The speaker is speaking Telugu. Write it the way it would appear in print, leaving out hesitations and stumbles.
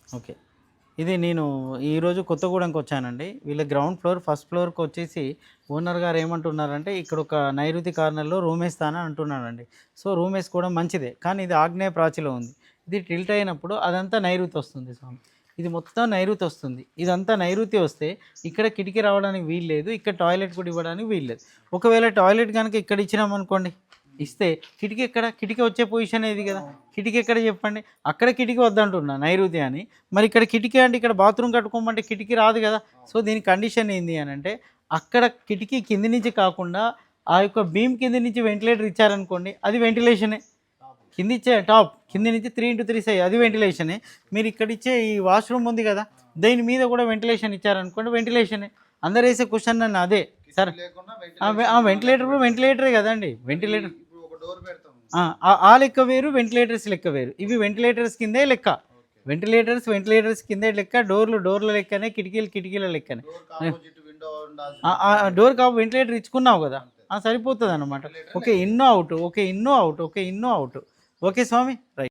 ఓకే. ఇది నేను ఈరోజు కొత్తగూడెంకి వచ్చానండి. వీళ్ళ గ్రౌండ్ ఫ్లోర్, ఫస్ట్ ఫ్లోర్‌కి వచ్చేసి ఓనర్ గారు ఏమంటున్నారంటే, ఇక్కడ ఒక నైరుతి కార్నర్‌లో రూమ్ ఏస్తాను అంటున్నాడండి. సో, రూమ్ ఏసుకోవడం మంచిదే. కానీ ఇది ఆగ్నేయ ప్రాచిలో ఉంది. ఇది టిల్ట్ అయినప్పుడు అదంతా నైరుతి వస్తుంది స్వామి. ఇది మొత్తం నైరుతి వస్తుంది. ఇదంతా నైరుతి వస్తే ఇక్కడ కిటికీ రావడానికి వీలు లేదు. ఇక్కడ టాయిలెట్ కూడా ఇవ్వడానికి వీలు లేదు. ఒకవేళ టాయిలెట్ గనుక ఇక్కడ ఇచ్చినామనుకోండి, ఇస్తే కిటికీ ఎక్కడ? కిటికీ వచ్చే పొజిషన్ ఇది కదా! కిటికీ ఎక్కడ చెప్పండి? అక్కడ కిటికీ వద్దంటున్నా నైరుతి అని. మరి ఇక్కడ కిటికీ అంటే ఇక్కడ బాత్రూమ్ కట్టుకోమంటే కిటికీ రాదు కదా! సో, దీని కండిషన్ ఏంది అనంటే, అక్కడ కిటికీ కింది నుంచి కాకుండా ఆ యొక్క బీమ్ కింది నుంచి వెంటిలేటర్ ఇచ్చారనుకోండి, అది వెంటిలేషనే. కింద ఇచ్చే టాప్ కింది నుంచి 3x3 సైజ్ అది వెంటిలేషనే. మీరు ఇక్కడ ఇచ్చే ఈ వాష్‌రూమ్ ఉంది కదా! దీని మీద కూడా వెంటిలేషన్ ఇచ్చారనుకోండి వెంటిలేషనే. అందరేసే క్వెషన్ నన్ను అదే. సార్ వెంటిలేటర్ కూడా వెంటిలేటరే కదండీ! వెంటిలేటర్ ఇప్పుడు ఒక డోర్ పెడతాం. ఆ లెక్క వేరు, వెంటిలేటర్స్ లెక్క వేరు. ఇవి వెంటిలేటర్స్ కిందే లెక్క. వెంటిలేటర్స్ కిందే లెక్క, డోర్ల లెక్కనే, కిటికీల లెక్కనే. డోర్‌కి ఆపోజిట్ విండో ఉండాల్సి డోర్‌కి వెంటిలేటర్ ఇచ్చుకున్నావు కదా! సరిపోతదనమాట. Okay. In, out. Okay. In, out. Okay. In, out. Okay స్వామి. రైట్.